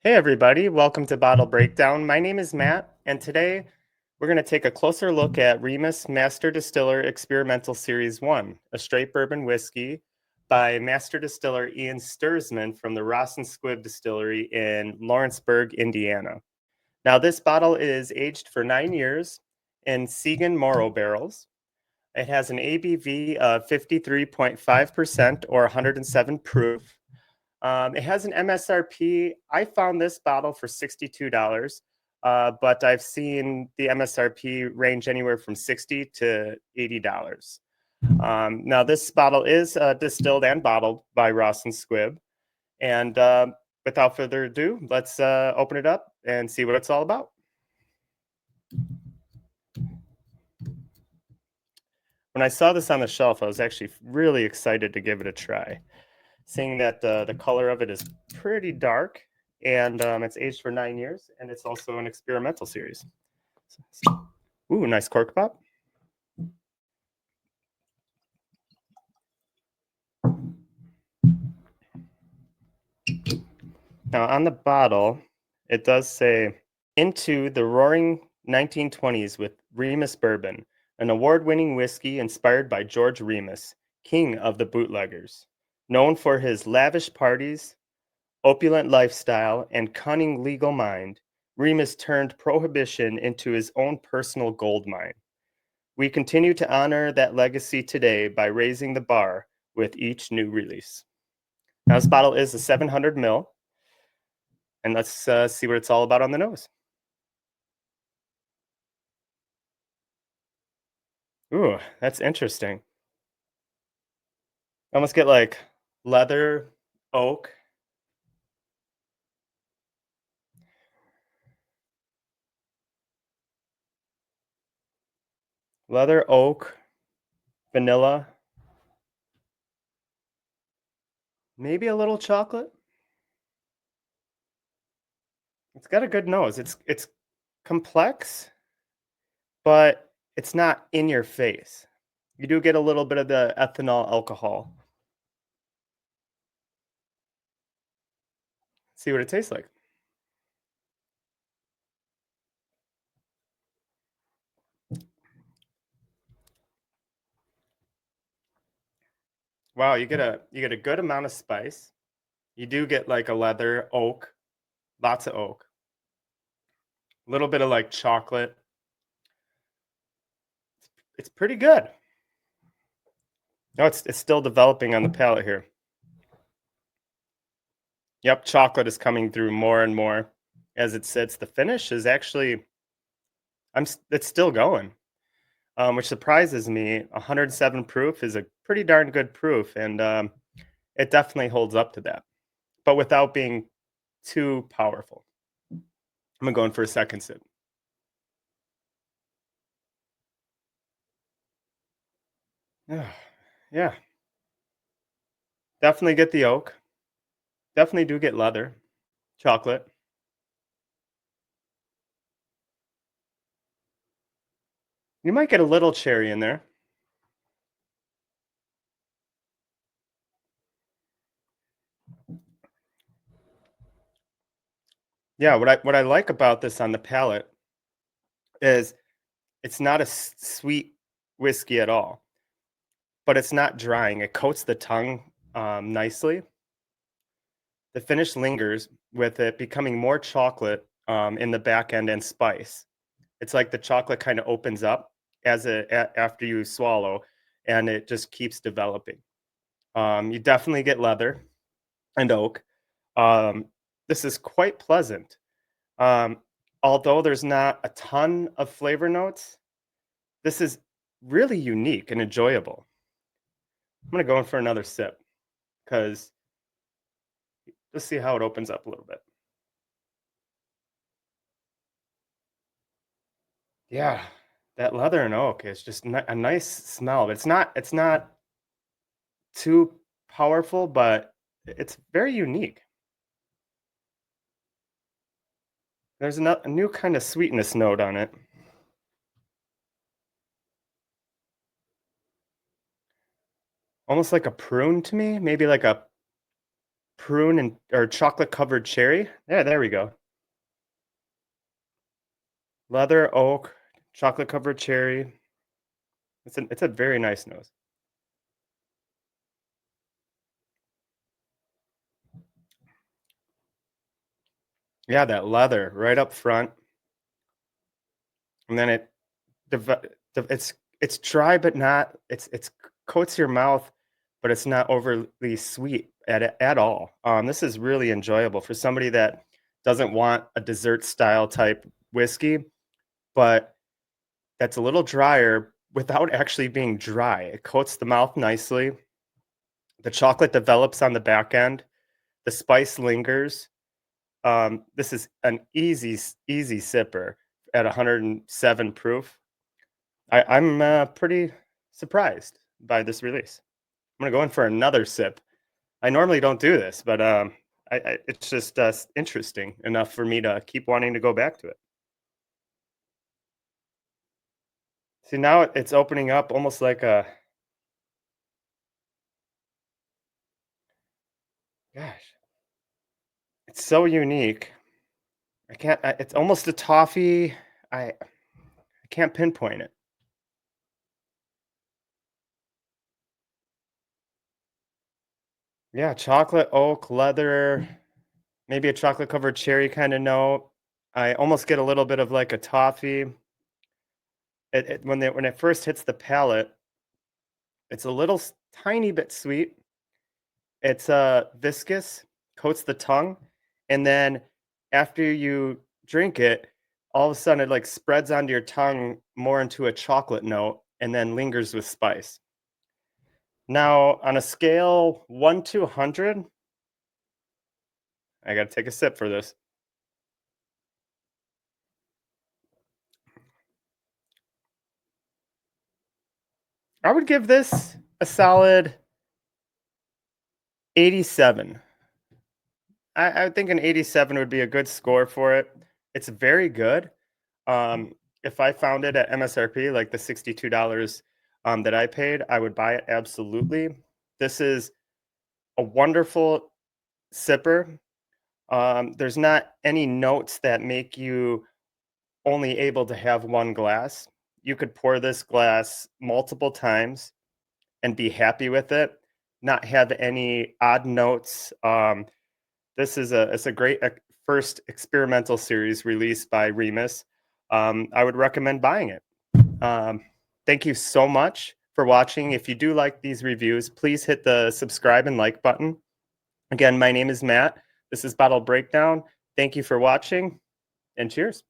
Hey everybody, welcome to Bottle Breakdown. My name is Matt, and today we're going to take a closer look at Remus Master Distiller Experimental Series 1, a straight bourbon whiskey by Master Distiller Ian Stirsman from the Ross Squib Distillery in Lawrenceburg, Indiana. Now, this bottle is aged for 9 years in Segan Morrow barrels. It has an ABV of 53.5% or 107 proof. It has an MSRP. I found this bottle for $62, but I've seen the MSRP range anywhere from $60 to $80. Now, this bottle is distilled and bottled by Ross and Squib. And without further ado, let's open it up and see what it's all about. When I saw this on the shelf, I was actually really excited to give it a try. Seeing that the color of it is pretty dark, and it's aged for 9 years, and it's also an experimental series. Ooh, nice cork pop. Now on the bottle, it does say, "Into the roaring 1920s with Remus Bourbon, an award-winning whiskey inspired by George Remus, king of the bootleggers. Known for his lavish parties, opulent lifestyle, and cunning legal mind, Remus turned prohibition into his own personal gold mine. We continue to honor that legacy today by raising the bar with each new release." Now, this bottle is a 700 ml, and let's see what it's all about on the nose. Ooh, that's interesting. I almost get like leather, oak. Leather, oak, vanilla, maybe a little chocolate. It's got a good nose. It's complex, but it's not in your face. You do get a little bit of the ethanol alcohol. See what it tastes like. Wow, you get a good amount of spice. You do get like a leather, oak, lots of oak. A little bit of like chocolate. It's pretty good. No, it's still developing on the palate here. Yep, chocolate is coming through more and more as it sits. The finish is actually it's still going, which surprises me. 107 proof is a pretty darn good proof, and it definitely holds up to that, but without being too powerful. I'm gonna go in for a second sip. Yeah, yeah, definitely get the oak. Definitely do get leather, chocolate. You might get a little cherry in there. Yeah, what I like about this on the palate is it's not a sweet whiskey at all, but it's not drying. It coats the tongue nicely. The finish lingers with it becoming more chocolate in the back end and spice. It's like the chocolate kind of opens up after you swallow, and it just keeps developing. You definitely get leather and oak. Um, this is quite pleasant. Um, Although there's not a ton of flavor notes, this is really unique and enjoyable. I'm gonna go in for another sip because just see how it opens up a little bit. Yeah, that leather and oak is just a nice smell. But it's not too powerful, but it's very unique. There's a new kind of sweetness note on it. Almost like a prune to me, maybe like a prune and or chocolate covered cherry. Yeah, there we go. Leather, oak, chocolate covered cherry. It's a very nice nose. Yeah, that leather right up front, and then it deve- it's dry but not it's coats your mouth, but it's not overly sweet at all. This is really enjoyable for somebody that doesn't want a dessert style type whiskey, but that's a little drier without actually being dry. It coats the mouth nicely. The chocolate develops on the back end. The spice lingers. This is an easy sipper at 107 proof. I'm pretty surprised by this release. I'm gonna go in for another sip. I normally don't do this, but it's just interesting enough for me to keep wanting to go back to it. See, now it's opening up almost like a gosh. It's so unique. I can't. It's almost a toffee. I can't pinpoint it. Yeah, chocolate, oak, leather, maybe a chocolate covered cherry kind of note. I almost get a little bit of like a toffee. When it first hits the palate, it's a little tiny bit sweet. It's viscous, coats the tongue, and then after you drink it, all of a sudden it like spreads onto your tongue more into a chocolate note, and then lingers with spice. Now, on a scale 1 to 100, I gotta take a sip for this. I would give this a solid 87. I think an 87 would be a good score for it. It's very good. If I found it at MSRP, like the $62 that I paid, I would buy it absolutely. This is a wonderful sipper. There's not any notes that make you only able to have one glass. You could pour this glass multiple times and be happy with it, not have any odd notes. This is it's a great first experimental series released by Remus. I would recommend buying it. Um, Thank you so much for watching. If you do like these reviews, please hit the subscribe and like button. Again, my name is Matt. This is Bottle Breakdown. Thank you for watching, and cheers.